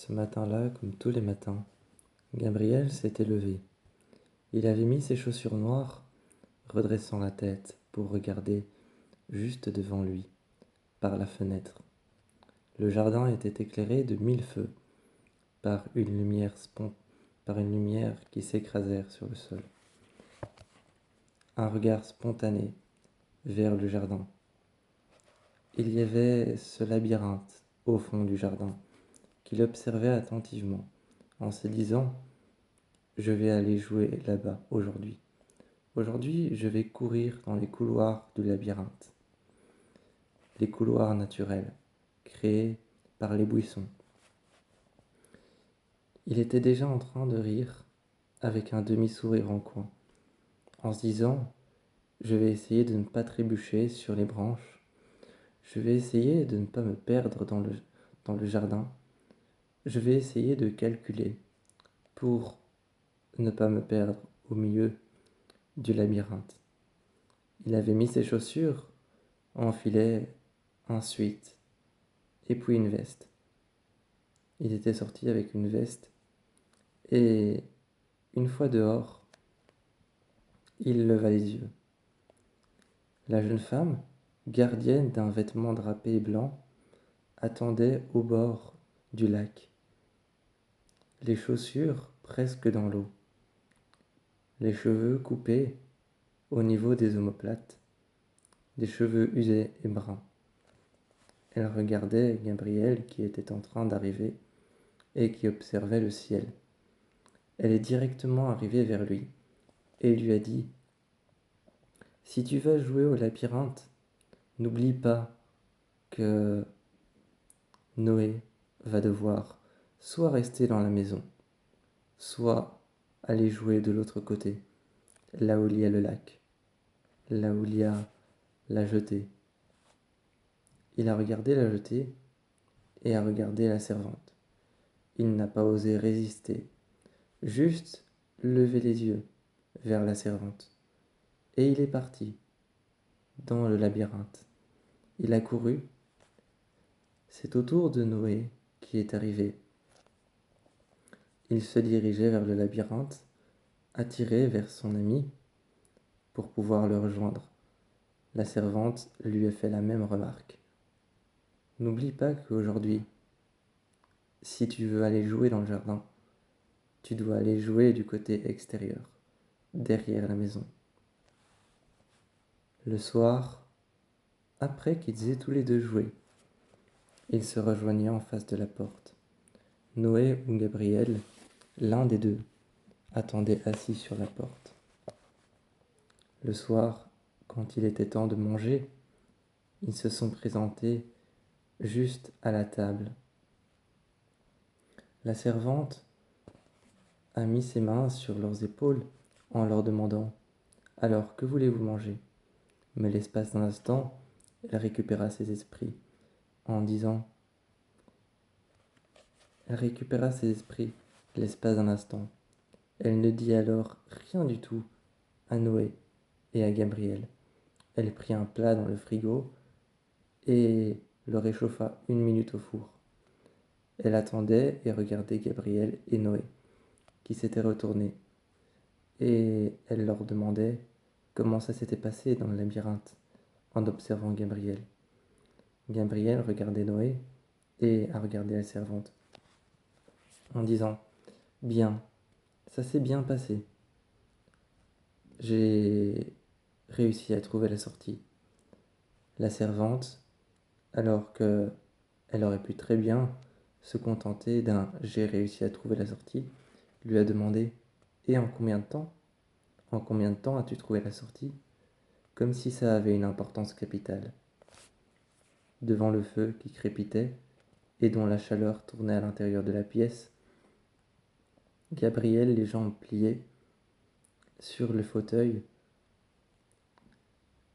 Ce matin-là, comme tous les matins, Gabriel s'était levé. Il avait mis ses chaussures noires, redressant la tête pour regarder juste devant lui, par la fenêtre. Le jardin était éclairé de mille feux, par une lumière qui s'écrasèrent sur le sol. Un regard spontané vers le jardin. Il y avait ce labyrinthe au fond du jardin qu'il observait attentivement, en se disant « Je vais aller jouer là-bas aujourd'hui. Aujourd'hui, je vais courir dans les couloirs du labyrinthe. Les couloirs naturels, créés par les buissons. » Il était déjà en train de rire, avec un demi-sourire en coin, en se disant « Je vais essayer de ne pas trébucher sur les branches. Je vais essayer de ne pas me perdre dans le jardin. Je vais essayer de calculer pour ne pas me perdre au milieu du labyrinthe. » Il avait mis ses chaussures, enfilait ensuite, et puis une veste. Il était sorti avec une veste, et une fois dehors, il leva les yeux. La jeune femme, gardienne d'un vêtement drapé blanc, attendait au bord du lac, les chaussures presque dans l'eau, les cheveux coupés au niveau des omoplates, des cheveux usés et bruns. Elle regardait Gabriel qui était en train d'arriver et qui observait le ciel. Elle est directement arrivée vers lui et lui a dit « Si tu vas jouer au labyrinthe, n'oublie pas que Noé va devoir soit rester dans la maison, soit aller jouer de l'autre côté, là où il y a le lac, là où il y a la jetée. » Il a regardé la jetée et a regardé la servante. Il n'a pas osé résister, juste lever les yeux vers la servante. Et il est parti dans le labyrinthe. Il a couru. C'est au tour de Noé qui est arrivé. Il se dirigeait vers le labyrinthe, attiré vers son ami pour pouvoir le rejoindre. La servante lui a fait la même remarque. N'oublie pas qu'aujourd'hui, si tu veux aller jouer dans le jardin, tu dois aller jouer du côté extérieur, derrière la maison. Le soir, après qu'ils aient tous les deux joué, ils se rejoignaient en face de la porte. Noé ou Gabriel, l'un des deux, attendait assis sur la porte. Le soir, quand il était temps de manger, ils se sont présentés juste à la table. La servante a mis ses mains sur leurs épaules en leur demandant « Alors, que voulez-vous manger ?» Mais l'espace d'un instant, elle récupéra ses esprits en disant Elle récupéra ses esprits l'espace d'un instant. Elle ne dit alors rien du tout à Noé et à Gabriel. Elle prit un plat dans le frigo et le réchauffa 1 minute au four. Elle attendait et regardait Gabriel et Noé, qui s'étaient retournés. Et elle leur demandait comment ça s'était passé dans le labyrinthe, en observant Gabriel. Gabriel regardait Noé et a regardé la servante, en disant « Bien, ça s'est bien passé. J'ai réussi à trouver la sortie. » La servante, alors que elle aurait pu très bien se contenter d'un « j'ai réussi à trouver la sortie », lui a demandé « Et en combien de temps ? En combien de temps as-tu trouvé la sortie ?» Comme si ça avait une importance capitale. Devant le feu qui crépitait et dont la chaleur tournait à l'intérieur de la pièce, Gabriel, les jambes pliées, sur le fauteuil,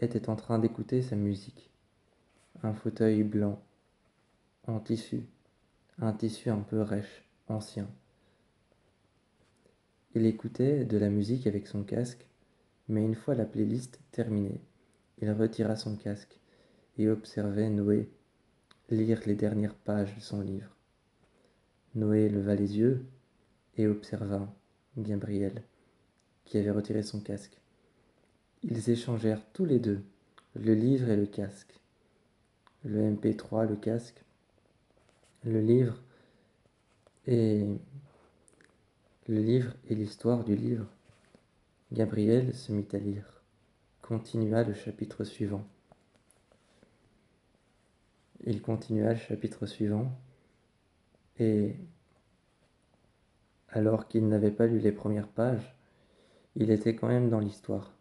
était en train d'écouter sa musique. Un fauteuil blanc, en tissu, un tissu un peu rêche, ancien. Il écoutait de la musique avec son casque, mais une fois la playlist terminée, il retira son casque et observait Noé lire les dernières pages de son livre. Noé leva les yeux et observa Gabriel, qui avait retiré son casque. Ils échangèrent tous les deux le livre et le casque. Le MP3, le casque, le livre et l'histoire du livre. Gabriel se mit à lire, continua le chapitre suivant. Il continua le chapitre suivant et alors qu'il n'avait pas lu les premières pages, il était quand même dans l'histoire,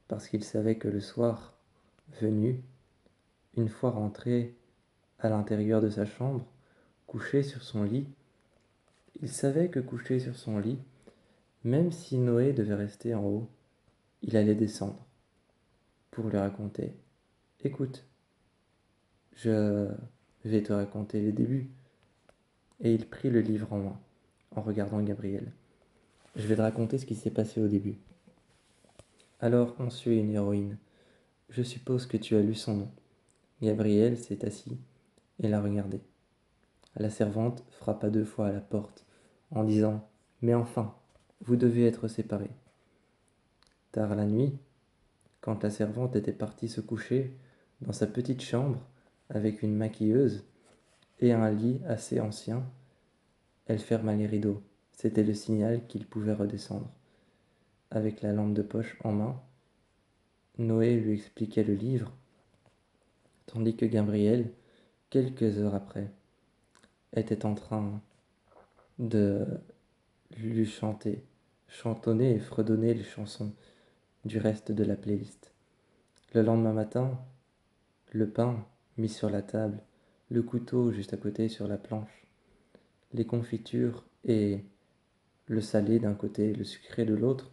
parce qu'il savait que le soir venu, une fois rentré à l'intérieur de sa chambre, couché sur son lit, il savait que couché sur son lit, même si Noé devait rester en haut, il allait descendre pour lui raconter. Écoute, je vais te raconter les débuts. Et il prit le livre en main, en regardant Gabriel. Je vais te raconter ce qui s'est passé au début. Alors on suit une héroïne. Je suppose que tu as lu son nom. Gabriel s'est assis et l'a regardé. La servante frappa 2 fois à la porte, en disant « Mais enfin, vous devez être séparés. » Tard la nuit, quand la servante était partie se coucher dans sa petite chambre avec une maquilleuse et un lit assez ancien, elle ferma les rideaux. C'était le signal qu'il pouvait redescendre. Avec la lampe de poche en main, Noé lui expliquait le livre, tandis que Gabriel, quelques heures après, était en train de lui chantonner et fredonner les chansons du reste de la playlist. Le lendemain matin, le pain mis sur la table, le couteau juste à côté sur la planche, les confitures et le salé d'un côté, le sucré de l'autre,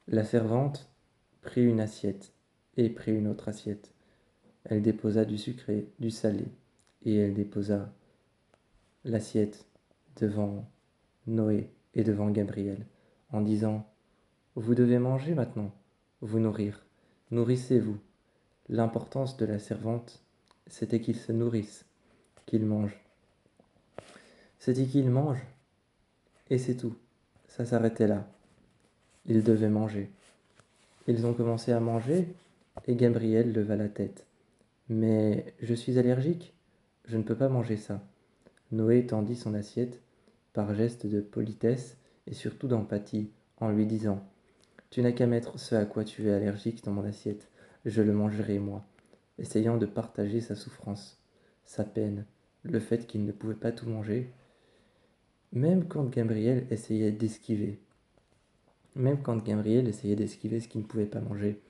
la servante prit une assiette et prit une autre assiette. Elle déposa du sucré, du salé, et elle déposa l'assiette devant Noé et devant Gabriel, en disant « Vous devez manger maintenant, vous nourrir, nourrissez-vous. » L'importance de la servante, c'était qu'ils se nourrissent, qu'ils mangent. C'était qu'ils mangent, et c'est tout. Ça s'arrêtait là. Ils devaient manger. Ils ont commencé à manger, et Gabriel leva la tête. « Mais je suis allergique, je ne peux pas manger ça. » Noé tendit son assiette, par geste de politesse et surtout d'empathie, en lui disant « Tu n'as qu'à mettre ce à quoi tu es allergique dans mon assiette, je le mangerai moi », essayant de partager sa souffrance, sa peine, le fait qu'il ne pouvait pas tout manger, même quand Gabriel essayait d'esquiver. Même quand Gabriel essayait d'esquiver ce qu'il ne pouvait pas manger,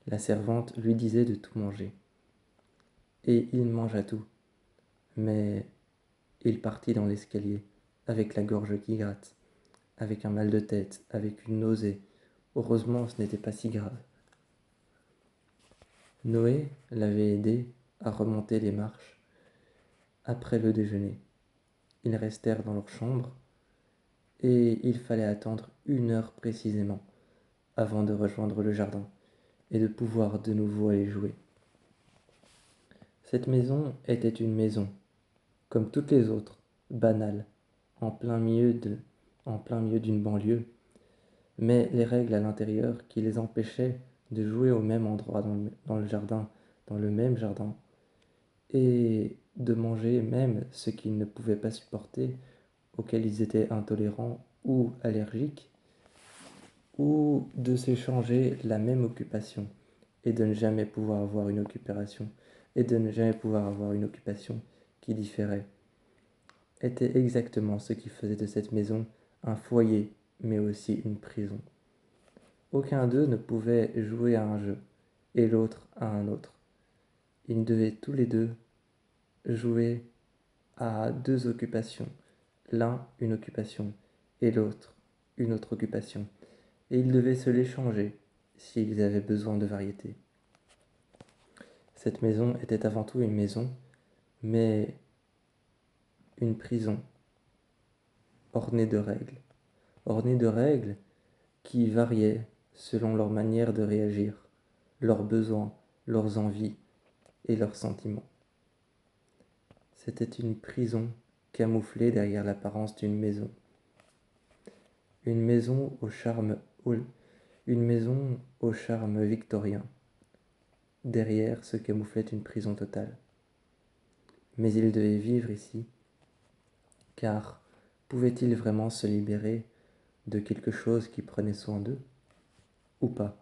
la servante lui disait de tout manger. Et il mangea tout. Mais il partit dans l'escalier, avec la gorge qui gratte, avec un mal de tête, avec une nausée. Heureusement, ce n'était pas si grave. Noé l'avait aidé à remonter les marches après le déjeuner. Ils restèrent dans leur chambre et il fallait attendre 1 heure précisément avant de rejoindre le jardin et de pouvoir de nouveau aller jouer. Cette maison était une maison, comme toutes les autres, banale, en plein milieu d'une banlieue, mais les règles à l'intérieur qui les empêchaient de jouer au même endroit dans le jardin, dans le même jardin, et de manger même ce qu'ils ne pouvaient pas supporter, auxquels ils étaient intolérants ou allergiques, ou de s'échanger la même occupation et de ne jamais pouvoir avoir une occupation qui différait, était exactement ce qui faisait de cette maison un foyer, mais aussi une prison. Aucun d'eux ne pouvait jouer à un jeu, et l'autre à un autre. Ils devaient tous les deux jouer à 2 occupations, l'un une occupation, et l'autre une autre occupation, et ils devaient se l'échanger s'ils avaient besoin de variété. Cette maison était avant tout une maison, mais une prison ornée de règles qui variaient selon leur manière de réagir, leurs besoins, leurs envies et leurs sentiments. C'était une prison camouflée derrière l'apparence d'une maison. Une maison au charme, une maison au charme victorien. Derrière se camouflait une prison totale. Mais ils devaient vivre ici, car pouvaient-ils vraiment se libérer de quelque chose qui prenait soin d'eux, ou pas?